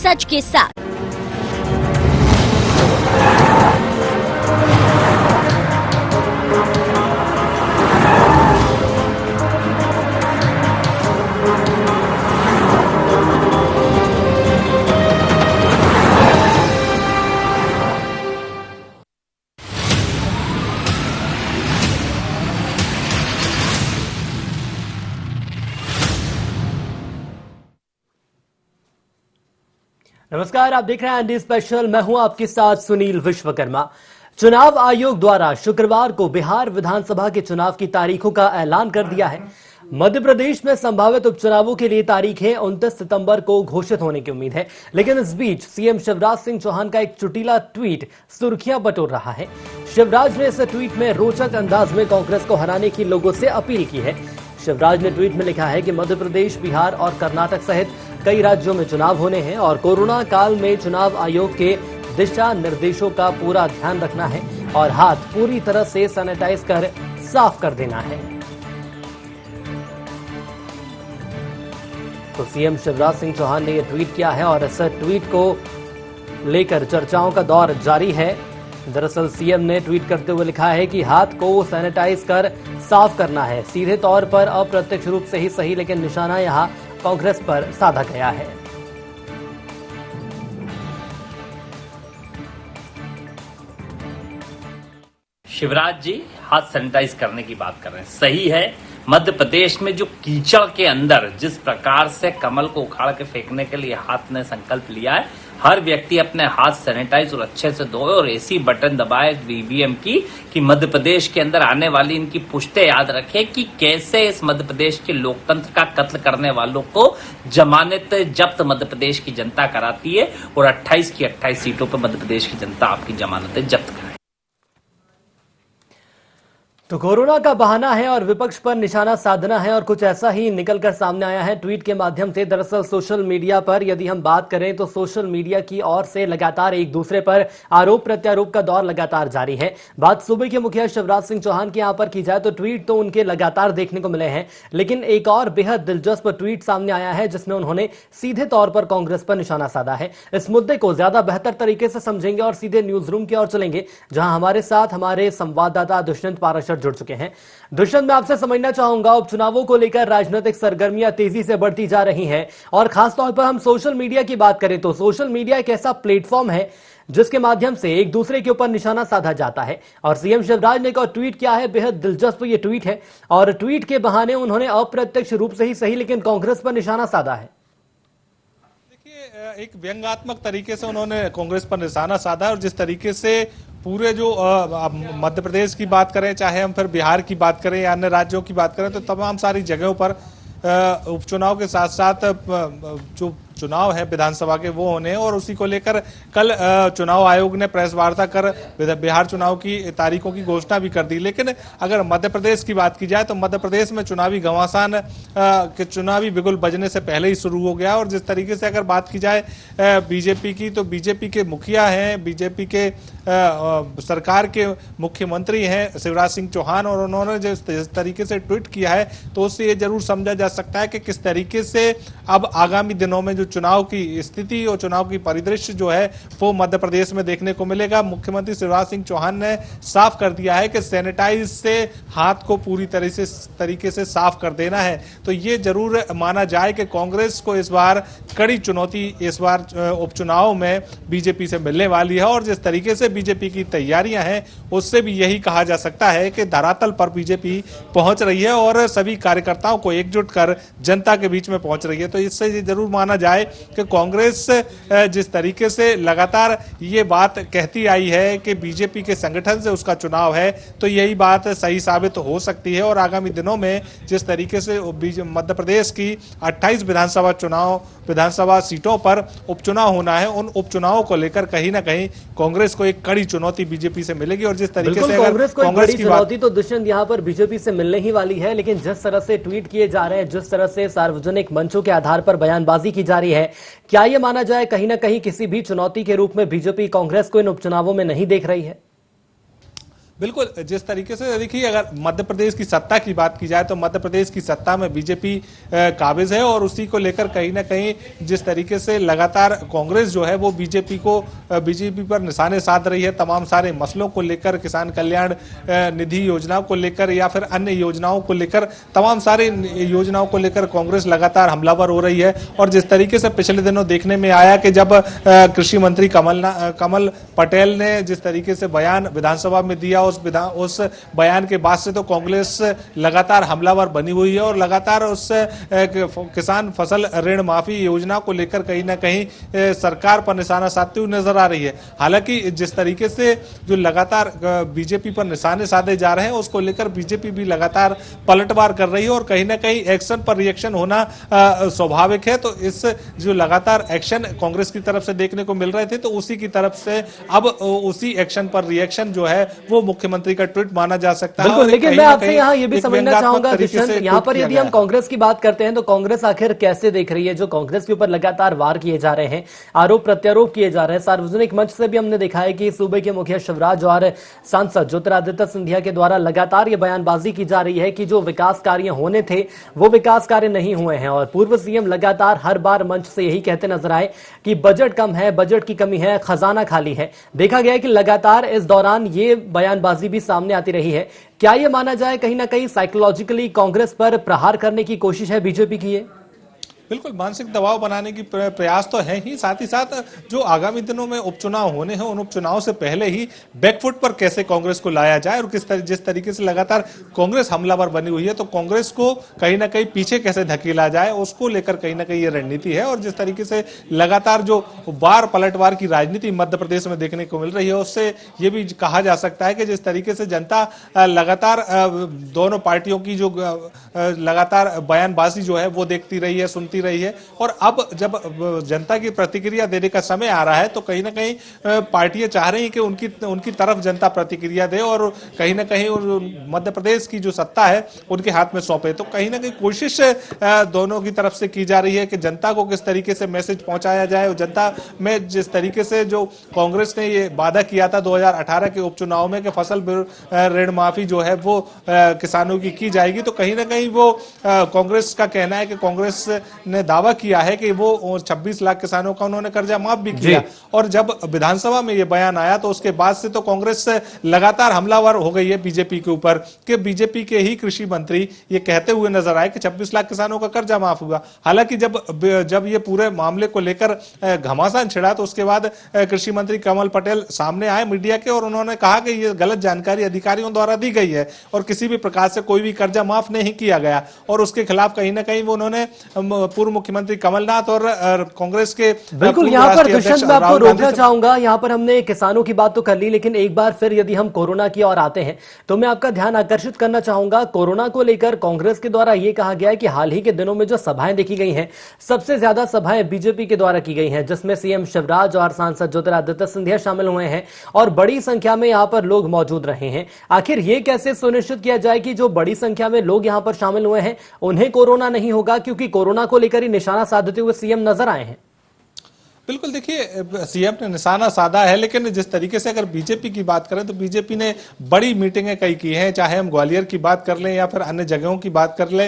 सच के साथ। नमस्कार, आप देख रहे हैं एनडी स्पेशल। मैं हूं आपके साथ सुनील विश्वकर्मा। चुनाव आयोग द्वारा शुक्रवार को बिहार विधानसभा के चुनाव की तारीखों का ऐलान कर दिया है। मध्य प्रदेश में संभावित उपचुनावों के लिए तारीखें 29 सितंबर को घोषित होने की उम्मीद है, लेकिन इस बीच सीएम शिवराज सिंह चौहान का एक चुटीला ट्वीट सुर्खियां बटोर रहा है। शिवराज ने इस ट्वीट में रोचक अंदाज में कांग्रेस को हराने की लोगों से अपील की है। शिवराज ने ट्वीट में लिखा है कि मध्य प्रदेश, बिहार और कर्नाटक सहित कई राज्यों में चुनाव होने हैं और कोरोना काल में चुनाव आयोग के दिशा निर्देशों का पूरा ध्यान रखना है और हाथ पूरी तरह से सैनिटाइज कर साफ कर देना है। तो सीएम शिवराज सिंह चौहान ने यह ट्वीट किया है और इस ट्वीट को लेकर चर्चाओं का दौर जारी है। दरअसल सीएम ने ट्वीट करते हुए लिखा है कि हाथ को सैनिटाइज कर साफ करना है। सीधे तौर पर अप्रत्यक्ष रूप से ही सही, लेकिन निशाना यहां कांग्रेस पर साधा गया है। शिवराज जी हाथ सैनिटाइज करने की बात कर रहे हैं, सही है। मध्य प्रदेश में जो कीचड़ के अंदर जिस प्रकार से कमल को उखाड़ के फेंकने के लिए हाथ ने संकल्प लिया है, हर व्यक्ति अपने हाथ सैनिटाइज और अच्छे से धोए और ऐसी बटन दबाए ईवीएम की कि मध्य प्रदेश के अंदर आने वाली इनकी पुश्ते याद रखे कि कैसे इस मध्य प्रदेश के लोकतंत्र का कत्ल करने वालों को जमानत जब्त मध्य प्रदेश की जनता कराती है और 28 की 28 सीटों पर मध्य प्रदेश की जनता आपकी जमानतें जब्त कराए। तो कोरोना का बहाना है और विपक्ष पर निशाना साधना है और कुछ ऐसा ही निकलकर सामने आया है ट्वीट के माध्यम से। दरअसल सोशल मीडिया पर यदि हम बात करें तो सोशल मीडिया की ओर से लगातार एक दूसरे पर आरोप प्रत्यारोप का दौर लगातार जारी है। बात सूबे के मुखिया शिवराज सिंह चौहान के यहां पर की जाए तो ट्वीट तो उनके लगातार देखने को मिले हैं, लेकिन एक और बेहद दिलचस्प ट्वीट सामने आया है जिसमें उन्होंने सीधे तौर पर कांग्रेस पर निशाना साधा है। इस मुद्दे को ज्यादा बेहतर तरीके से समझेंगे और सीधे न्यूज रूम की ओर चलेंगे, जहां हमारे साथ हमारे संवाददाता दुष्यंत पाराशर जुड़ चुके हैं। दुष्यंत, मैं आपसे समझना चाहूंगा, उपचुनावों को लेकर राजनीतिक सरगर्मियां तेजी से बढ़ती जा रही हैं और खासतौर पर हम सोशल मीडिया की बात करें तो सोशल मीडिया एक ऐसा प्लेटफॉर्म है जिसके माध्यम से एक दूसरे के ऊपर निशाना साधा जाता है और सीएम शिवराज ने एक और ट्वीट किया है। बेहद दिलचस्प ये ट्वीट है और ट्वीट के बहाने उन्होंने अप्रत्यक्ष रूप से ही सही, लेकिन कांग्रेस पर निशाना साधा है। एक व्यंग्यात्मक तरीके से उन्होंने कांग्रेस पर निशाना साधा और जिस तरीके से पूरे जो मध्य प्रदेश की बात करें, चाहे हम फिर बिहार की बात करें या अन्य राज्यों की बात करें, तो तमाम सारी जगहों पर उपचुनाव के साथ साथ जो चुनाव है विधानसभा के वो होने हैं और उसी को लेकर कल चुनाव आयोग ने प्रेस वार्ता कर बिहार चुनाव की तारीखों की घोषणा भी कर दी। लेकिन अगर मध्य प्रदेश की बात की जाए तो मध्य प्रदेश में चुनावी घमासान के चुनावी बिगुल बजने से पहले ही शुरू हो गया और जिस तरीके से अगर बात की जाए बीजेपी की, तो बीजेपी के मुखिया हैं, बीजेपी के सरकार के मुख्यमंत्री हैं शिवराज सिंह चौहान, और उन्होंने जिस तरीके से ट्वीट किया है तो उससे ये जरूर समझा जा सकता है कि किस तरीके से अब आगामी दिनों में जो चुनाव की स्थिति और चुनाव की परिदृश्य जो है वो मध्य प्रदेश में देखने को मिलेगा। मुख्यमंत्री शिवराज सिंह चौहान ने साफ कर दिया है कि सैनिटाइज से हाथ को पूरी तरीके से साफ कर देना है। तो ये जरूर माना जाए कि कांग्रेस को इस बार कड़ी चुनौती इस बार उपचुनाव में बीजेपी से मिलने वाली है और जिस तरीके से बीजेपी की तैयारियां हैं उससे भी यही कहा जा सकता है कि धरातल पर बीजेपी पहुंच रही है और सभी कार्यकर्ताओं को एकजुट कर जनता के बीच में पहुंच रही है। तो इससे ये जरूर माना जाए कि कांग्रेस जिस तरीके से लगातार ये बात कहती आई है कि बीजेपी के संगठन से उसका चुनाव है, तो यही बात सही साबित हो सकती है और आगामी दिनों में जिस तरीके से मध्य प्रदेश की 28 विधानसभा सीटों पर उपचुनाव होना है, उन उपचुनावों को लेकर कहीं ना कहीं कांग्रेस को एक कड़ी चुनौती बीजेपी से मिलेगी। और जिस तरीके से कांग्रेस को एक बड़ी चुनौती तो दुष्यंत यहाँ पर बीजेपी से मिलने ही वाली है, लेकिन जिस तरह से ट्वीट किए जा रहे हैं, जिस तरह से सार्वजनिक मंचों के आधार पर बयानबाजी की जा रही है, क्या यह माना जाए कहीं ना कहीं किसी भी चुनौती के रूप में बीजेपी कांग्रेस को इन उपचुनावों में नहीं देख रही है? बिल्कुल, जिस तरीके से देखिए, अगर मध्य प्रदेश की सत्ता की बात की जाए तो मध्य प्रदेश की सत्ता में बीजेपी काबिज है, और उसी को लेकर कहीं ना कहीं जिस तरीके से लगातार कांग्रेस जो है वो बीजेपी पर निशाने साध रही है, तमाम सारे मसलों को लेकर, किसान कल्याण निधि योजनाओं को लेकर या फिर अन्य योजनाओं को लेकर, तमाम सारे योजनाओं को लेकर कांग्रेस लगातार हमलावर हो रही है। और जिस तरीके से पिछले दिनों देखने में आया कि जब कृषि मंत्री कमल पटेल ने जिस तरीके से बयान विधानसभा में दिया, उस बयान के बाद से तो कांग्रेस लगातार हमलावर बनी हुई है, और लगातार उस किसान फसल ऋण माफी योजना को लेकर कहीं ना कहीं सरकार पर निशाना साधती हुई नजर आ रही है। हालांकि जिस तरीके से जो लगातार बीजेपी पर निशाने साधे जा रहे हैं, उसको लेकर बीजेपी भी लगातार पलटवार कर रही है, और कहीं ना कहीं एक्शन पर रिएक्शन होना स्वाभाविक है। तो इस जो लगातार एक्शन कांग्रेस की तरफ से देखने को मिल रहे थे, तो उसी की तरफ से अब उसी एक्शन पर रिएक्शन जो है वो मुख्यमंत्री का ट्वीट माना जा सकता है। बिल्कुल, लेकिन मैं आपसे यहाँ ये भी समझना चाहूंगा दुष्यंत, यहाँ पर यदि हम कांग्रेस की बात करते हैं तो कांग्रेस आखिर कैसे देख रही है? जो कांग्रेस के ऊपर लगातार वार किए जा रहे हैं, आरोप प्रत्यारोप किए जा रहे हैं, सार्वजनिक मंच से भी हमने देखा है कि सूबे के मुखिया शिवराज और सांसद ज्योतिरादित्य सिंधिया के द्वारा लगातार ये बयानबाजी की जा रही है कि जो विकास कार्य होने थे वो विकास कार्य नहीं हुए हैं। और पूर्व सीएम लगातार हर बार मंच से यही कहते नजर आए कि बजट कम है, बजट की कमी है, खजाना खाली है। देखा गया है कि लगातार इस दौरान ये बयानबाजी भी सामने आती रही है। क्या यह माना जाए कहीं ना कहीं साइकोलॉजिकली कांग्रेस पर प्रहार करने की कोशिश है बीजेपी की? बिल्कुल, मानसिक दबाव बनाने की प्रयास तो है ही, साथ ही साथ जो आगामी दिनों में उपचुनाव होने हैं, उन उपचुनाव से पहले ही बैकफुट पर कैसे कांग्रेस को लाया जाए, और जिस तरीके से लगातार कांग्रेस हमलावर बनी हुई है, तो कांग्रेस को कहीं ना कहीं पीछे कैसे धकेला जाए, उसको लेकर कहीं ना कहीं ये रणनीति है। और जिस तरीके से लगातार जो वार पलटवार की राजनीति मध्य प्रदेश में देखने को मिल रही है, उससे ये भी कहा जा सकता है कि जिस तरीके से जनता लगातार दोनों पार्टियों की जो लगातार बयानबाजी जो है वो देखती रही है, सुनती रही है, और अब जब जनता की प्रतिक्रिया देने का समय आ रहा है, तो कहीं ना कहीं पार्टियां चाह रही हैं कि उनकी तरफ जनता प्रतिक्रिया दे, और कहीं ना कहीं मध्य प्रदेश की जो सत्ता है उनके हाथ में सौंपे। तो कहीं ना कहीं कोशिश दोनों की तरफ से की जा रही है कि जनता को किस तरीके से मैसेज पहुंचाया जाए, और जनता में जिस तरीके से जो कांग्रेस ने ये वादा किया था 2018 के उपचुनाव में कि फसल ऋण माफी जो है वो किसानों की जाएगी, तो कहीं ना कहीं वो कांग्रेस का कहना है कि कांग्रेस ने दावा किया है कि वो 26 लाख किसानों का उन्होंने कर्जा माफ भी किया। और जब विधानसभा में ये बयान आया तो उसके बाद से तो कांग्रेस लगातार हमलावर हो गई है बीजेपी के ऊपर, कि बीजेपी के ही कृषि मंत्री ये कहते हुए नजर आए कि 26 लाख किसानों का कर्जा माफ हुआ। हालांकि जब ये पूरे मामले को लेकर घमासान छिड़ा, तो उसके बाद कृषि मंत्री कमल पटेल सामने आए मीडिया के, और उन्होंने कहा कि ये गलत जानकारी अधिकारियों द्वारा दी गई है, और किसी भी प्रकार से कोई भी कर्जा माफ नहीं किया गया। और उसके खिलाफ कहीं ना कहीं वो उन्होंने पूर्व मुख्यमंत्री कमलनाथ और कांग्रेस के बिल्कुल, यहाँ पर दुष्यंत मैं आपको रोकना चाहूंगा। यहाँ पर हमने किसानों की बात तो कर ली, लेकिन एक बार फिर यदि हम कोरोना की ओर आते हैं तो मैं आपका ध्यान आकर्षित करना चाहूंगा। कोरोना को लेकर कांग्रेस के द्वारा यह कहा गया है कि हाल ही के दिनों में जो सभाएं देखी गई हैं, सबसे ज्यादा सभाएं बीजेपी के द्वारा की गई हैं, जिसमें सीएम शिवराज और सांसद ज्योतिरादित्य सिंधिया शामिल हुए हैं, और बड़ी संख्या में यहाँ पर लोग मौजूद रहे हैं। आखिर ये कैसे सुनिश्चित किया जाए कि जो बड़ी संख्या में लोग यहाँ पर शामिल हुए हैं उन्हें कोरोना नहीं होगा, क्योंकि कोरोना को लेकर ही निशाना साधते हुए सीएम नजर आए हैं? बिल्कुल, देखिए सीएम ने निशाना साधा है, लेकिन जिस तरीके से अगर बीजेपी की बात करें तो बीजेपी ने बड़ी मीटिंगें कई की हैं, चाहे हम ग्वालियर की बात कर लें या फिर अन्य जगहों की बात कर लें।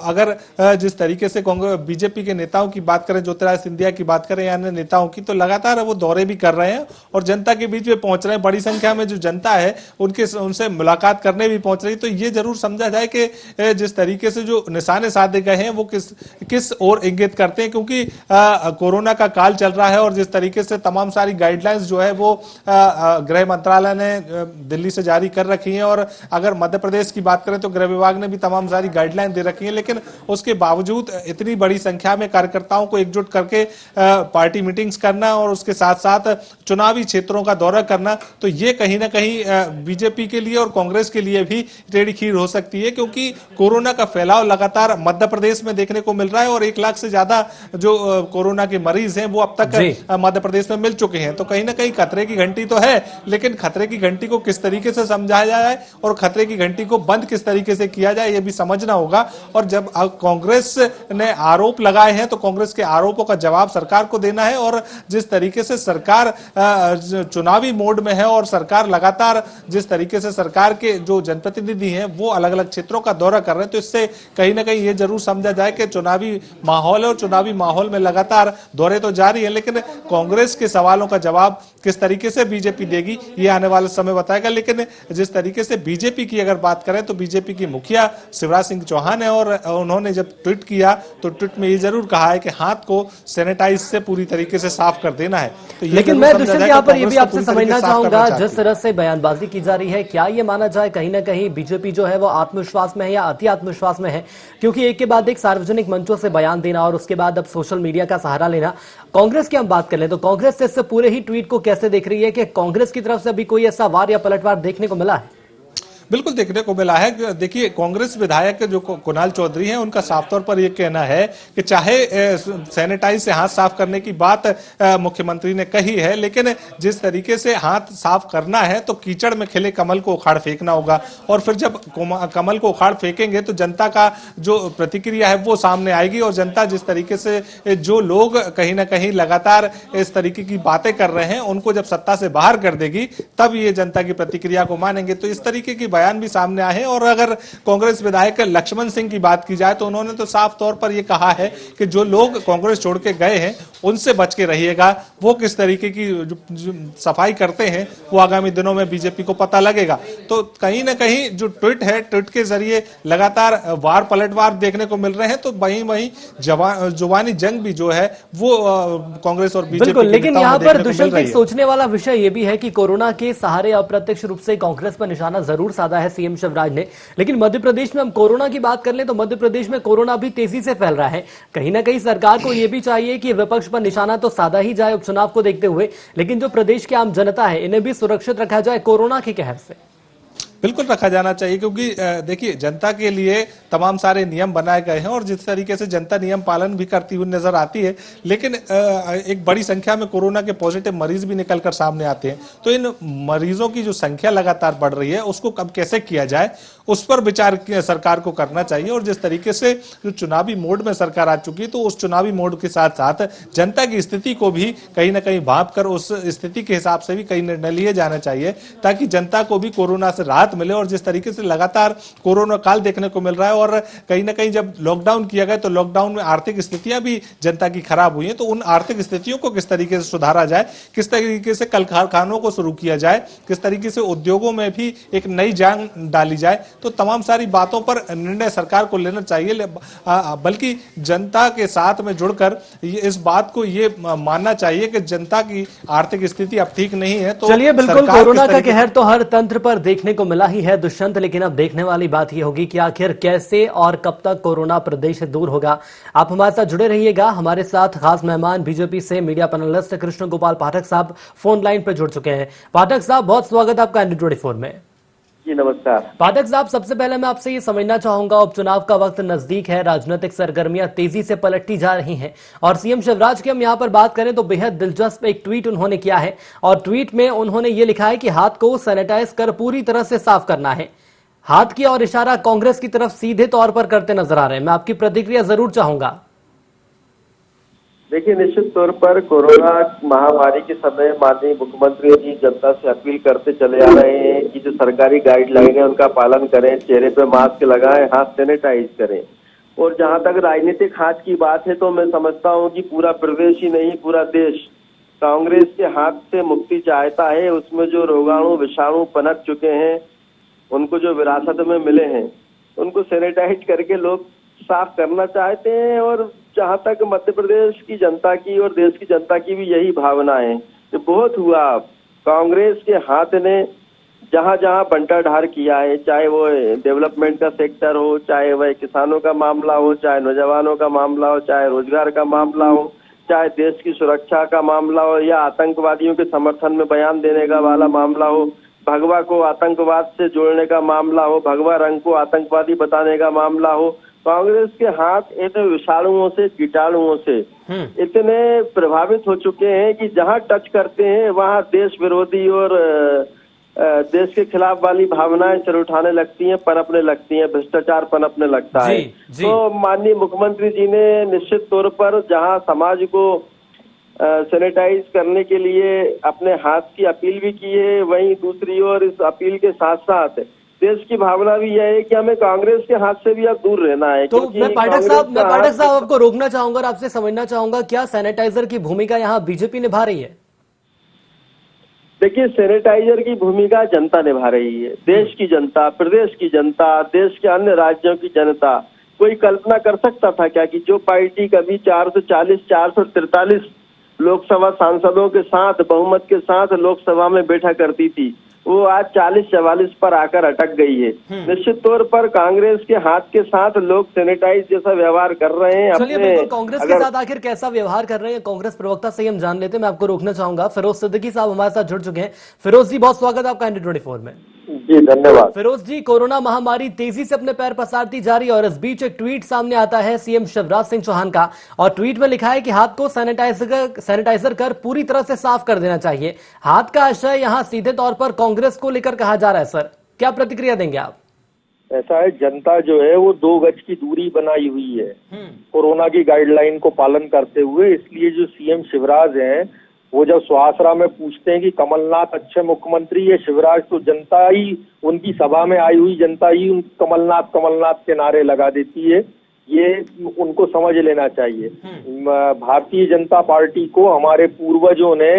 अगर जिस तरीके से बीजेपी के नेताओं की बात करें, ज्योतिरादित्य सिंधिया की बात करें या अन्य नेताओं की, तो लगातार वो दौरे भी कर रहे हैं और जनता के बीच में पहुंच रहे हैं। बड़ी संख्या में जो जनता है उनसे मुलाकात करने भी पहुंच रही। तो ये जरूर समझा जाए कि जिस तरीके से जो निशाने साधे गए हैं वो किस ओर इंगित करते हैं, क्योंकि कोरोना का काल चल रहा है, और जिस तरीके से तमाम सारी गाइडलाइंस जो है वो गृह मंत्रालय ने दिल्ली से जारी कर रखी हैं, और अगर मध्य प्रदेश की बात करें तो गृह विभाग ने भी तमाम सारी गाइडलाइन दे रखी है। लेकिन उसके बावजूद इतनी बड़ी संख्या में कार्यकर्ताओं को एकजुट करके पार्टी मीटिंग्स करना और उसके साथ साथ चुनावी क्षेत्रों का दौरा करना, तो ये कहीं ना कहीं बीजेपी के लिए और कांग्रेस के लिए भी टेढ़ी खीर हो सकती है, क्योंकि कोरोना का फैलाव लगातार मध्य प्रदेश में देखने को मिल रहा है, और 1 लाख से ज्यादा जो कोरोना के मरीज हैं वो अब तक मध्य प्रदेश में मिल चुके हैं। तो कहीं ना कहीं खतरे की घंटी तो है, लेकिन खतरे की घंटी को किस तरीके से समझाया जाए और खतरे की घंटी को बंद किस तरीके से किया जाए, ये भी समझना होगा। और जब कांग्रेस ने आरोप लगाए हैं तो कांग्रेस के आरोपों का जवाब सरकार को देना है। और जिस तरीके से सरकार चुनावी मोड में है और सरकार लगातार जिस तरीके से सरकार के जो जनप्रतिनिधि हैं वो अलग अलग क्षेत्रों का दौरा कर रहे हैं, तो इससे कहीं ना कहीं ये जरूर समझा जाए कि चुनावी माहौल है और चुनावी माहौल में लगातार दौरे तो जारी है, लेकिन कांग्रेस के सवालों का जवाब किस तरीके से बीजेपी देगी ये आने वाले समय बताएगा। लेकिन जिस तरीके से बीजेपी की अगर बात करें तो बीजेपी की मुखिया शिवराज सिंह चौहान है और उन्होंने जब ट्वीट किया तो ट्वीट में ये जरूर कहा है कि हाथ को सैनिटाइज से पूरी तरीके से साफ कर देना है। तो लेकिन मैं दुष्यंत यहाँ पर ये भी आपसे समझना चाहूंगा, जिस तरह से बयानबाजी की जा रही है, क्या ये माना जाए कहीं ना कहीं बीजेपी जो है वो आत्मविश्वास में है या अति आत्मविश्वास में है? क्योंकि एक के बाद एक सार्वजनिक मंचों से बयान देना और उसके बाद अब सोशल मीडिया का सहारा लेना। कांग्रेस की हम बात कर लें तो कांग्रेस इससे पूरे ही ट्वीट को कैसे देख रही है कि कांग्रेस की तरफ से अभी कोई ऐसा वार या पलटवार देखने को मिला है? बिल्कुल देखने को मिला है। देखिए, कांग्रेस विधायक जो कुणाल चौधरी हैं उनका साफ तौर पर यह कहना है कि चाहे सैनिटाइज से हाथ साफ करने की बात मुख्यमंत्री ने कही है, लेकिन जिस तरीके से हाथ साफ करना है तो कीचड़ में खिले कमल को उखाड़ फेंकना होगा। और फिर जब कमल को उखाड़ फेंकेंगे तो जनता का जो प्रतिक्रिया है वो सामने आएगी। और जनता जिस तरीके से जो लोग कहीं ना कहीं लगातार इस तरीके की बातें कर रहे हैं उनको जब सत्ता से बाहर कर देगी तब ये जनता की प्रतिक्रिया को मानेंगे। तो इस तरीके की बयान भी सामने आए हैं। और अगर कांग्रेस विधायक लक्ष्मण सिंह की बात की जाए तो उन्होंने तो साफ तौर पर यह कहा है कि जो लोग कांग्रेस छोड़ के गए हैं उनसे बच के रहिएगा। वो किस तरीके की जो सफाई करते हैं वो आगामी दिनों में बीजेपी को पता लगेगा। तो कहीं ना कहीं जो ट्वीट है, ट्वीट के जरिए लगातार वार पलटवार देखने को मिल रहे हैं। तो वहीं वहीं जुबानी जंग भी जो है वो कांग्रेस और बीजेपी। लेकिन यहाँ पर दुष्यंत एक सोचने वाला विषय ये भी है कि कोरोना के सहारे अप्रत्यक्ष रूप से कांग्रेस पर निशाना जरूर साधा है सीएम शिवराज ने, लेकिन मध्य प्रदेश में हम कोरोना की बात कर लें तो मध्य प्रदेश में कोरोना भी तेजी से फैल रहा है। कहीं ना कहीं सरकार को यह भी चाहिए कि विपक्ष पर निशाना तो साधा ही जाए उपचुनाव को देखते हुए, लेकिन जो प्रदेश की आम जनता है इन्हें भी सुरक्षित रखा जाए कोरोना के कहर से। बिल्कुल रखा जाना चाहिए, क्योंकि देखिए जनता के लिए तमाम सारे नियम बनाए गए हैं और जिस तरीके से जनता नियम पालन भी करती हुई नजर आती है, लेकिन एक बड़ी संख्या में कोरोना के पॉजिटिव मरीज भी निकलकर सामने आते हैं। तो इन मरीजों की जो संख्या लगातार बढ़ रही है उसको कब कैसे किया जाए उस पर विचार सरकार को करना चाहिए। और जिस तरीके से जो चुनावी मोड में सरकार आ चुकी है तो उस चुनावी मोड के साथ साथ जनता की स्थिति को भी कहीं ना कहीं भांप कर उस स्थिति के हिसाब से भी कई निर्णय लिए जाने चाहिए ताकि जनता को भी कोरोना से राहत मिले। और जिस तरीके से लगातार कोरोना काल देखने को मिल रहा है और कहीं ना कहीं जब लॉकडाउन किया गया तो लॉकडाउन में आर्थिक स्थितियां भी जनता की खराब हुई है। तो उन आर्थिक स्थितियों को किस तरीके से सुधारा जाए, किस तरीके से कल कारखानों को शुरू किया जाए, किस तरीके से उद्योगों में भी एक नई जान डाली जाए, तो तमाम सारी बातों पर निर्णय सरकार को लेना चाहिए। बल्कि जनता के साथ में जुड़कर इस बात को ये मानना चाहिए कि जनता की आर्थिक स्थिति अब ठीक नहीं है। तो चलिए, बिल्कुल कोरोना का कहर तो हर तंत्र पर देखने को मिला ही है दुष्यंत, लेकिन अब देखने वाली बात यह होगी कि आखिर कैसे और कब तक कोरोना प्रदेश से दूर होगा। आप हमारे साथ जुड़े रहिएगा। हमारे साथ खास मेहमान बीजेपी से मीडिया पैनलिस्ट कृष्ण गोपाल पाठक साहब फोन लाइन पर जुड़ चुके हैं। पाठक साहब, बहुत स्वागत आपका N24 में। जी नमस्कार पाठक साहब, सबसे पहले मैं आपसे ये समझना चाहूंगा, उपचुनाव का वक्त नजदीक है, राजनीतिक सरगर्मियां तेजी से पलटती जा रही हैं और सीएम शिवराज की हम यहां पर बात करें तो बेहद दिलचस्प एक ट्वीट उन्होंने किया है और ट्वीट में उन्होंने ये लिखा है कि हाथ को सैनिटाइज कर पूरी तरह से साफ करना है। हाथ की और इशारा कांग्रेस की तरफ सीधे तौर पर करते नजर आ रहे हैं। मैं आपकी प्रतिक्रिया जरूर चाहूंगा। देखिए, निश्चित तौर पर कोरोना महामारी के समय माननीय मुख्यमंत्री जी जनता से अपील करते चले आ रहे हैं कि जो सरकारी गाइडलाइन है उनका पालन करें, चेहरे पे मास्क लगाएं, हाथ सैनिटाइज करें। और जहां तक राजनीतिक हाथ की बात है तो मैं समझता हूं कि पूरा प्रदेश ही नहीं पूरा देश कांग्रेस के हाथ से मुक्ति चाहता है। उसमें जो रोगाणु विषाणु पनप चुके हैं, उनको जो विरासत में मिले हैं, उनको सैनिटाइज करके लोग साफ करना चाहते हैं। और जहां तक मध्य प्रदेश की जनता की और देश की जनता की भी यही भावना है कि बहुत हुआ, कांग्रेस के हाथ ने जहां जहां बंटाढार किया है, चाहे वो डेवलपमेंट का सेक्टर हो, चाहे वह किसानों का मामला हो, चाहे नौजवानों का मामला हो, चाहे रोजगार का मामला हो, चाहे देश की सुरक्षा का मामला हो या आतंकवादियों के समर्थन में बयान देने का वाला मामला हो, भगवा को आतंकवाद से जोड़ने का मामला हो, भगवा रंग को आतंकवादी बताने का मामला हो, कांग्रेस के हाथ इन विषाणुओं से, कीटाणुओं से इतने प्रभावित हो चुके हैं कि जहां टच करते हैं वहां देश विरोधी और देश के खिलाफ वाली भावनाएं सिर उठाने लगती हैं, पनपने लगती हैं, भ्रष्टाचार पनपने लगता है। तो माननीय मुख्यमंत्री जी ने निश्चित तौर पर जहां समाज को सैनिटाइज करने के लिए अपने हाथ की अपील भी की है, वहीं दूसरी ओर इस अपील के साथ साथ देश की भावना भी यह है कि हमें कांग्रेस के हाथ से भी अब दूर रहना है। तो मैं पाठक साहब आपको रोकना चाहूंगा और आपसे समझना चाहूंगा, क्या सैनिटाइजर की भूमिका यहाँ बीजेपी निभा रही है? देखिए, सैनिटाइजर की भूमिका जनता निभा रही है। देश की जनता, प्रदेश की जनता, देश के अन्य राज्यों की जनता। कोई कल्पना कर सकता था क्या कि जो पार्टी कभी 440, 443 लोकसभा सांसदों के साथ, बहुमत के साथ लोकसभा में बैठा करती थी, वो आज 40-44 पर आकर अटक गई है। निश्चित तौर पर कांग्रेस के हाथ के साथ लोग सैनिटाइज जैसा व्यवहार कर रहे हैं। चलिए, बिल्कुल कांग्रेस के साथ आखिर कैसा व्यवहार कर रहे हैं कांग्रेस प्रवक्ता से हम जान लेते हैं। मैं आपको रोकना चाहूंगा, फिरोज सिद्दीकी साहब हमारे साथ जुड़ चुके हैं। फिरोज जी, बहुत स्वागत है आपका ND24 में। जी धन्यवाद। फिरोज जी, कोरोना महामारी तेजी से अपने पैर पसारती जा रही है और इस बीच एक ट्वीट सामने आता है सीएम शिवराज सिंह चौहान का, और ट्वीट में लिखा है कि हाथ को सैनिटाइजर कर पूरी तरह से साफ कर देना चाहिए। हाथ का आशय यहाँ सीधे तौर पर कांग्रेस को लेकर कहा जा रहा है। सर, क्या प्रतिक्रिया देंगे आप? ऐसा है, जनता जो है वो 2 गज की दूरी बनाई हुई है कोरोना की गाइडलाइन को पालन करते हुए। इसलिए जो सीएम शिवराज हैं वो जब सुहासरा में पूछते हैं कि कमलनाथ अच्छे मुख्यमंत्री है शिवराज, तो जनता ही, उनकी सभा में आई हुई जनता ही कमलनाथ कमलनाथ के नारे लगा देती है। ये उनको समझ लेना चाहिए। भारतीय जनता पार्टी को हमारे पूर्वजों ने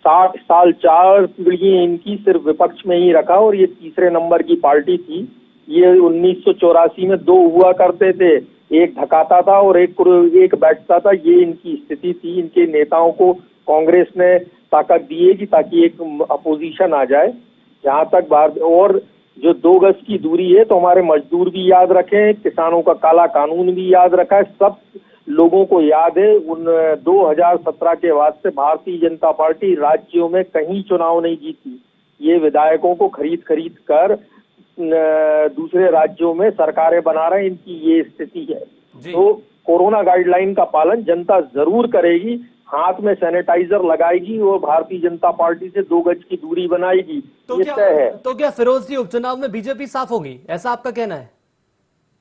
60 साल 4 पीढ़ी इनकी सिर्फ विपक्ष में ही रखा और ये तीसरे नंबर की पार्टी थी। ये 1984 में 2 हुआ करते थे, एक ढकाता था और एक बैठता था। ये इनकी स्थिति थी। इनके नेताओं को कांग्रेस ने ताकत दी है कि ताकि एक अपोजिशन आ जाए। जहां तक बात, और जो 2 गज की दूरी है तो हमारे मजदूर भी याद रखें, किसानों का काला कानून भी याद रखा है, सब लोगों को याद है। 2017 के बाद से भारतीय जनता पार्टी राज्यों में कहीं चुनाव नहीं जीती। ये विधायकों को खरीद कर दूसरे राज्यों में सरकारें बना रहे हैं। इनकी ये स्थिति है। तो कोरोना गाइडलाइन का पालन जनता जरूर करेगी, हाथ में सैनिटाइजर लगाएगी और भारतीय जनता पार्टी से 2 गज की दूरी बनाएगी। तो क्या फिरोज जी, उपचुनाव में बीजेपी साफ होगी, ऐसा आपका कहना है?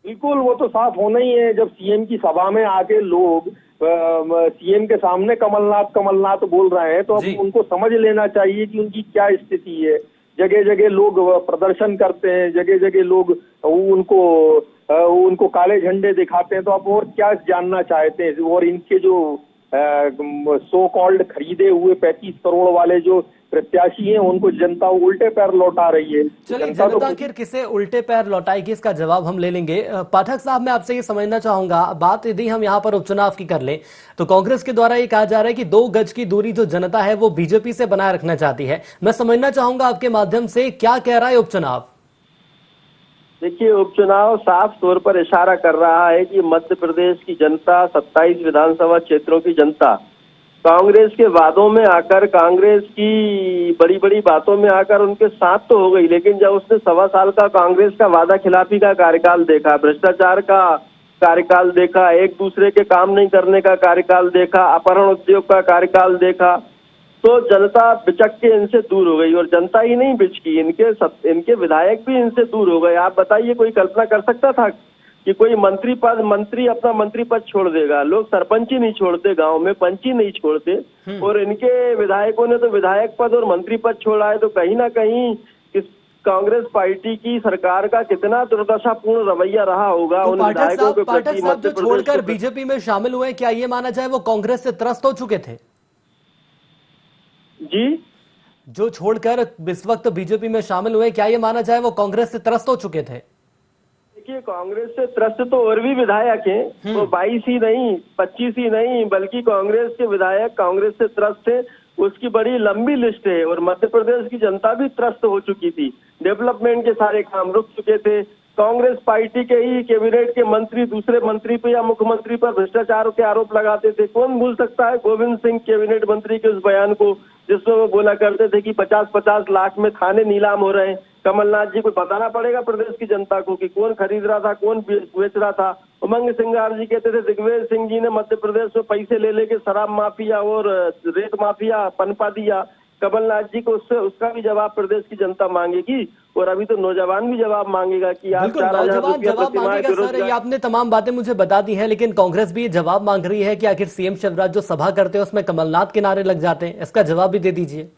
बिल्कुल, वो तो साफ होना ही है। जब सीएम की सभा में आके लोग सीएम के सामने कमलनाथ कमलनाथ बोल रहे हैं तो अब उनको समझ लेना चाहिए कि उनकी क्या स्थिति है। जगह जगह लोग प्रदर्शन करते हैं, जगह जगह लोग उनको काले झंडे दिखाते हैं। तो आप और क्या जानना चाहते हैं? और इनके जो सो कॉल्ड खरीदे हुए 35 करोड़ वाले जो प्रत्याशी हैं उनको जनता उल्टे पैर लौटा रही है। चलिए, जनता आखिर किसे उल्टे पैर लौटाएगी, इसका जवाब हम ले लेंगे। पाठक साहब, मैं आपसे ये समझना चाहूंगा, बात यदि हम यहाँ पर उपचुनाव की कर लें तो कांग्रेस के द्वारा ये कहा जा रहा है कि 2 गज की दूरी जो जनता है वो बीजेपी से बनाए रखना चाहती है। मैं समझना चाहूंगा आपके माध्यम से, क्या कह रहा है उपचुनाव? देखिए, उपचुनाव साफ तौर पर इशारा कर रहा है कि मध्य प्रदेश की जनता, 27 विधानसभा क्षेत्रों की जनता कांग्रेस के वादों में आकर, कांग्रेस की बड़ी बड़ी बातों में आकर उनके साथ तो हो गई, लेकिन जब उसने 1.25 साल का कांग्रेस का वादा खिलाफी का कार्यकाल देखा, भ्रष्टाचार का कार्यकाल देखा, एक दूसरे के काम नहीं करने का कार्यकाल देखा, अपहरण उद्योग का कार्यकाल देखा, तो जनता बिचक के इनसे दूर हो गई। और जनता ही नहीं बिचकी, इनके विधायक भी इनसे दूर हो गए। आप बताइए, कोई कल्पना कर सकता था कि कोई मंत्री अपना मंत्री पद छोड़ देगा? लोग सरपंच ही नहीं छोड़ते, गांव में पंच ही नहीं छोड़ते, और इनके विधायकों ने तो विधायक पद और मंत्री पद छोड़ा है। तो कहीं ना कहीं इस कांग्रेस पार्टी की सरकार का कितना दुर्दशापूर्ण रवैया रहा होगा उन विधायकों के प्रति। जो छोड़कर बीजेपी में शामिल हुए, क्या ये माना जाए वो कांग्रेस से त्रस्त हो चुके थे? जी, जो छोड़कर इस वक्त बीजेपी में शामिल हुए, क्या ये माना जाए वो कांग्रेस से त्रस्त हो चुके थे? देखिए, कांग्रेस से त्रस्त तो और भी विधायक हैं, वो 22 ही नहीं, 25 ही नहीं, बल्कि कांग्रेस के विधायक कांग्रेस से त्रस्त थे, उसकी बड़ी लंबी लिस्ट है। और मध्य प्रदेश की जनता भी त्रस्त हो चुकी थी। डेवलपमेंट के सारे काम रुक चुके थे। कांग्रेस पार्टी के ही कैबिनेट के मंत्री दूसरे मंत्री पे या मुख्यमंत्री पर भ्रष्टाचार के आरोप लगाते थे। कौन भूल सकता है गोविंद सिंह कैबिनेट मंत्री के उस बयान को, जिसमें वो बोला करते थे कि 50-50 लाख में थाने नीलाम हो रहे हैं। कमलनाथ जी को बताना पड़ेगा प्रदेश की जनता को कि कौन खरीद रहा था, कौन बेच रहा था। उमंग सिंगार जी कहते थे दिग्विजय सिंह जी ने मध्य प्रदेश में पैसे ले लेके शराब माफिया और रेत माफिया पनपा दिया। कमलनाथ जी को उसका भी जवाब प्रदेश की जनता मांगेगी और अभी तो नौजवान भी जवाब मांगेगा कि आप बिल्कुल 4,000 नौजवान रुपया जवाब प्रतिमाह मांगेगा सर। ये बेरोजगार। आपने तमाम बातें मुझे बता दी हैं, लेकिन कांग्रेस भी जवाब मांग रही है कि आखिर सीएम शिवराज जो सभा करते हैं उसमें कमलनाथ के नारे लग जाते हैं। इसका जवाब भी दे दीजिए।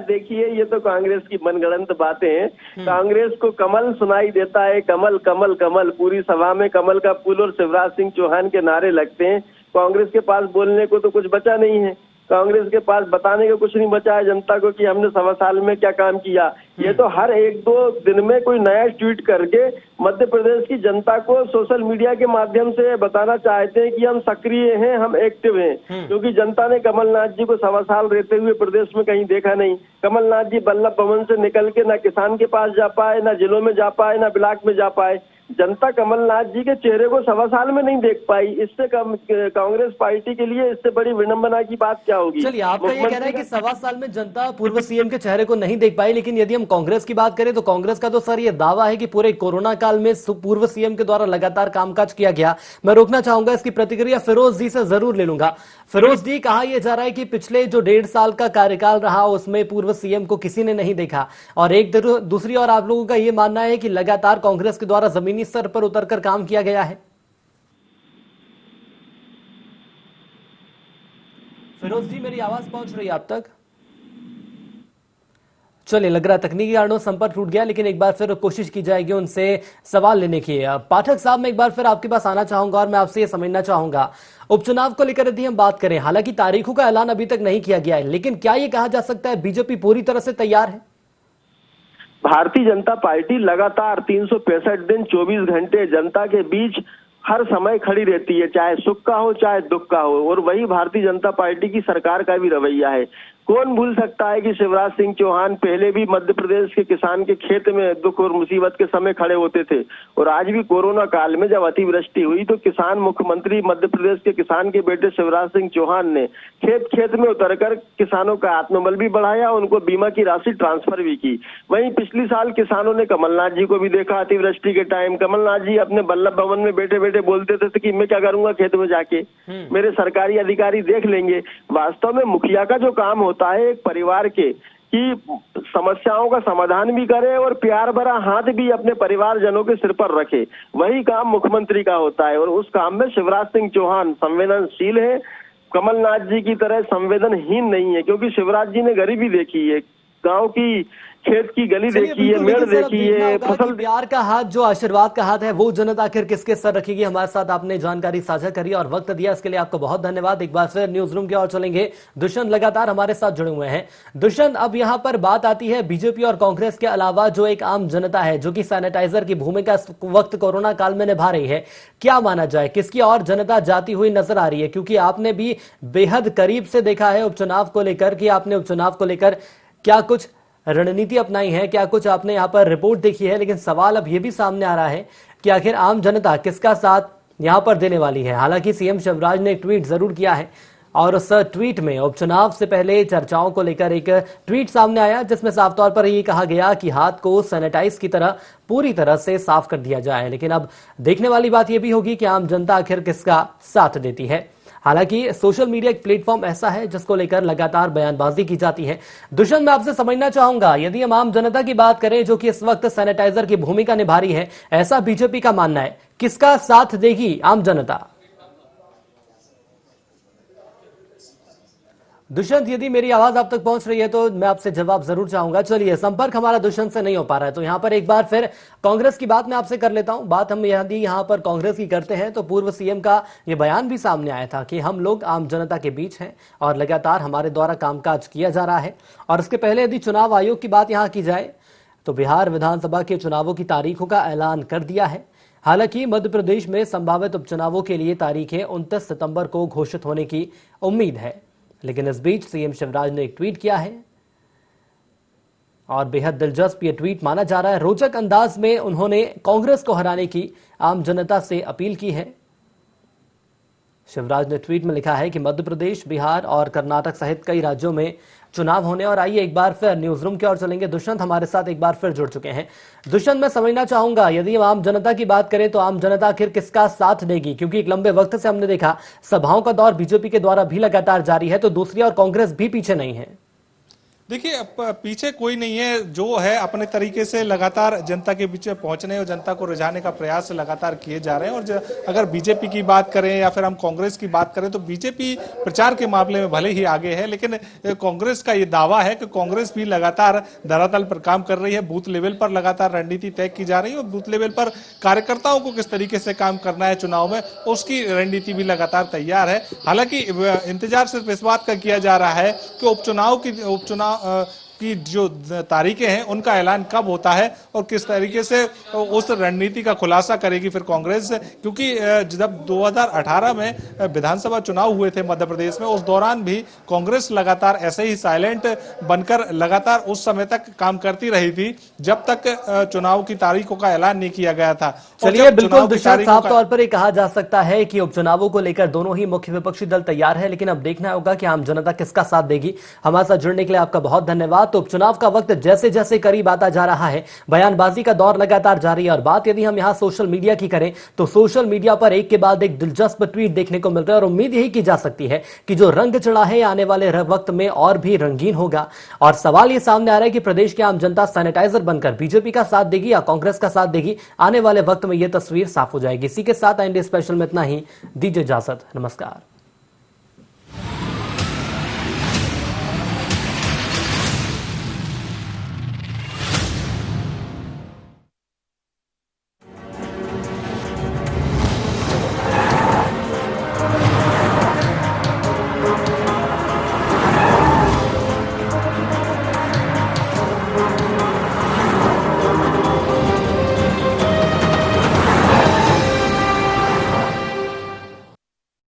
देखिए, ये तो कांग्रेस की मनगढ़ंत बातें हैं। कांग्रेस को कमल सुनाई देता है, कमल कमल कमल, पूरी सभा में कमल का फूल और शिवराज सिंह चौहान के नारे लगते हैं। कांग्रेस के पास बोलने को तो कुछ बचा नहीं है। कांग्रेस के पास बताने को कुछ नहीं बचा है जनता को कि हमने 1.25 साल में क्या काम किया। ये तो हर 1-2 दिन में कोई नया ट्वीट करके मध्य प्रदेश की जनता को सोशल मीडिया के माध्यम से बताना चाहते हैं कि हम सक्रिय हैं, हम एक्टिव हैं। क्योंकि जनता ने कमलनाथ जी को 1.25 साल रहते हुए प्रदेश में कहीं देखा नहीं। कमलनाथ जी बल्लभ भवन से निकल के न किसान के पास जा पाए, न जिलों में जा पाए, न ब्लॉक में जा पाए। जनता कमलनाथ जी के चेहरे को 1.25 साल में नहीं देख पाई। इससे कांग्रेस पार्टी के लिए इससे बड़ी विडंबना की बात क्या होगी। चलिए, आपका ये कहना है कि 1.25 साल में जनता पूर्व सीएम के चेहरे को नहीं देख पाई, लेकिन यदि हम कांग्रेस की बात करें तो कांग्रेस का तो सर ये दावा है कि पूरे कोरोना काल में पूर्व सीएम के द्वारा लगातार कामकाज किया गया। मैं रोकना चाहूंगा, इसकी प्रतिक्रिया फिरोज जी से जरूर ले लूंगा। फिरोज जी, कहा यह जा रहा है कि पिछले जो 1.5 साल का कार्यकाल रहा उसमें पूर्व सीएम को किसी ने नहीं देखा, और एक दूसरी और आप लोगों का यह मानना है कि लगातार कांग्रेस के द्वारा जमीनी स्तर पर उतरकर काम किया गया है। फिरोज जी, मेरी आवाज पहुंच रही है आप तक? चलिए, लग रहा है तकनीकी कारणों संपर्क टूट गया, लेकिन एक बार फिर कोशिश की जाएगी उनसे सवाल लेने की। पाठक साहब, मैं एक बार फिर आपके पास आना चाहूंगा और मैं आपसे ये समझना चाहूंगा, उपचुनाव को लेकर यदि हम बात करें, हालांकि तारीखों का ऐलान अभी तक नहीं किया गया है, लेकिन क्या ये कहा जा सकता है बीजेपी पूरी तरह से तैयार है? भारतीय जनता पार्टी लगातार 365 दिन 24 घंटे जनता के बीच हर समय खड़ी रहती है, चाहे सुख का हो चाहे दुख का हो। और वही भारतीय जनता पार्टी की सरकार का भी रवैया है। कौन भूल सकता है कि शिवराज सिंह चौहान पहले भी मध्य प्रदेश के किसान के खेत में दुख और मुसीबत के समय खड़े होते थे। और आज भी कोरोना काल में जब अतिवृष्टि हुई तो किसान मुख्यमंत्री मध्य प्रदेश के किसान के बेटे शिवराज सिंह चौहान ने खेत खेत में उतरकर किसानों का आत्मबल भी बढ़ाया, उनको बीमा की राशि ट्रांसफर भी की। वहीं पिछले साल किसानों ने कमलनाथ जी को भी देखा अतिवृष्टि के टाइम। कमलनाथ जी अपने बल्लभ भवन में बैठे बैठे बोलते थे कि मैं क्या करूंगा खेत में जाके, मेरे सरकारी अधिकारी देख लेंगे। वास्तव में मुखिया का जो काम होता है एक परिवार के कि समस्याओं का समाधान भी करे और प्यार भरा हाथ भी अपने परिवारजनों के सिर पर रखे, वही काम मुख्यमंत्री का होता है। और उस काम में शिवराज सिंह चौहान संवेदनशील है, कमलनाथ जी की तरह संवेदनहीन नहीं है। क्योंकि शिवराज जी ने गरीबी देखी है, गांव की खेत की गली देखी है, मेड़ देखी है, फसल। प्यार का हाथ जो आशीर्वाद का हाथ है वो जनता आखिर किसके सर रखेगी? हमारे साथ आपने जानकारी साझा करी और वक्त दिया, इसके लिए आपको बहुत धन्यवाद। एक बार फिर न्यूज रूम की ओर चलेंगे। दुष्यंत लगातार हमारे साथ जुड़े हुए हैं। दुष्यंत, अब यहाँ पर बात आती है बीजेपी और कांग्रेस के अलावा जो एक आम जनता है जो कि सैनिटाइजर की भूमिका इस वक्त कोरोना काल में निभा रही है, क्या माना जाए किसकी और जनता जाती हुई नजर आ रही है? क्योंकि आपने भी बेहद करीब से देखा है उपचुनाव को लेकर कि आपने उपचुनाव को लेकर क्या कुछ रणनीति अपनाई है, क्या कुछ आपने यहाँ पर रिपोर्ट देखी है, लेकिन सवाल अब यह भी सामने आ रहा है कि आखिर आम जनता किसका साथ यहाँ पर देने वाली है। हालांकि सीएम शिवराज ने एक ट्वीट जरूर किया है और उस ट्वीट में उपचुनाव से पहले चर्चाओं को लेकर एक ट्वीट सामने आया जिसमें साफ तौर पर यह कहा गया कि हाथ को सैनिटाइज की तरह पूरी तरह से साफ कर दिया जाए। लेकिन अब देखने वाली बात यह भी होगी कि आम जनता आखिर किसका साथ देती है। हालांकि सोशल मीडिया एक प्लेटफॉर्म ऐसा है जिसको लेकर लगातार बयानबाजी की जाती है। दुष्यंत, मैं आपसे समझना चाहूंगा, यदि हम आम जनता की बात करें जो कि इस वक्त सैनिटाइजर की भूमिका निभा रही है, ऐसा बीजेपी का मानना है, किसका साथ देगी आम जनता? दुष्यंत, यदि मेरी आवाज आप तक पहुंच रही है तो मैं आपसे जवाब जरूर चाहूंगा। चलिए, संपर्क हमारा दुष्यंत से नहीं हो पा रहा है तो यहां पर एक बार फिर कांग्रेस की बात मैं आपसे कर लेता हूं। बात हम यदि यहां पर कांग्रेस की करते हैं तो पूर्व सीएम का यह बयान भी सामने आया था कि हम लोग आम जनता के बीच हैं और लगातार हमारे द्वारा कामकाज किया जा रहा है। और इसके पहले यदि चुनाव आयोग की बात यहां की जाए तो बिहार विधानसभा के चुनावों की तारीखों का ऐलान कर दिया है। हालांकि मध्य प्रदेश में संभावित उपचुनावों के लिए तारीखें 29 सितंबर को घोषित होने की उम्मीद है। लेकिन इस बीच सीएम शिवराज ने एक ट्वीट किया है और बेहद दिलचस्प ये ट्वीट माना जा रहा है। रोचक अंदाज में उन्होंने कांग्रेस को हराने की आम जनता से अपील की है। शिवराज ने ट्वीट में लिखा है कि मध्य प्रदेश, बिहार और कर्नाटक सहित कई राज्यों में चुनाव होने और आइए एक बार फिर न्यूज रूम की ओर चलेंगे। दुष्यंत हमारे साथ एक बार फिर जुड़ चुके हैं। दुष्यंत, मैं समझना चाहूंगा, यदि हम आम जनता की बात करें तो आम जनता आखिर किसका साथ देगी? क्योंकि एक लंबे वक्त से हमने देखा सभाओं का दौर बीजेपी के द्वारा भी लगातार जारी है, तो दूसरी और कांग्रेस भी पीछे नहीं है। देखिए, पीछे कोई नहीं है, जो है अपने तरीके से लगातार जनता के पीछे पहुंचने और जनता को रिझाने का प्रयास लगातार किए जा रहे हैं। और अगर बीजेपी की बात करें या फिर हम कांग्रेस की बात करें तो बीजेपी प्रचार के मामले में भले ही आगे है, लेकिन कांग्रेस का ये दावा है कि कांग्रेस भी लगातार धरातल पर काम कर रही है। बूथ लेवल पर लगातार रणनीति तय की जा रही है और बूथ लेवल पर कार्यकर्ताओं को किस तरीके से काम करना है चुनाव में, उसकी रणनीति भी लगातार तैयार है। हालांकि इंतजार सिर्फ इस बात का किया जा रहा है कि उपचुनाव की जो तारीखें हैं उनका ऐलान कब होता है और किस तरीके से उस रणनीति का खुलासा करेगी फिर कांग्रेस। क्योंकि जब 2018 में विधानसभा चुनाव हुए थे मध्य प्रदेश में, उस दौरान भी कांग्रेस लगातार ऐसे ही साइलेंट बनकर लगातार उस समय तक काम करती रही थी जब तक चुनाव की तारीखों का ऐलान नहीं किया गया था। चलिए, बिल्कुल दुष्यंत, साफ तौर पर कहा जा सकता है कि उपचुनावों को लेकर दोनों ही मुख्य विपक्षी दल तैयार है, लेकिन अब देखना होगा कि आम जनता किसका साथ देगी। हमारे साथ जुड़ने के लिए आपका बहुत धन्यवाद। तो उपचुनाव का वक्त जैसे जैसे करीब आता जा रहा है, बयानबाजी का दौर लगातार जारी है। और बात यदि हम यहां सोशल मीडिया की करें तो सोशल मीडिया पर एक के बाद एक दिलचस्प ट्वीट देखने को मिल रहा है और उम्मीद यही की जा सकती है कि जो रंग चढ़ा है आने वाले वक्त में और भी रंगीन होगा। और सवाल ये सामने आ रहा है कि प्रदेश की आम जनता सैनिटाइजर बनकर बीजेपी का साथ देगी या कांग्रेस का साथ देगी। आने वाले वक्त में यह तस्वीर साफ हो जाएगी। इसी के साथ इंडिया स्पेशल में इतना ही। दीजिए इजाजत, नमस्कार।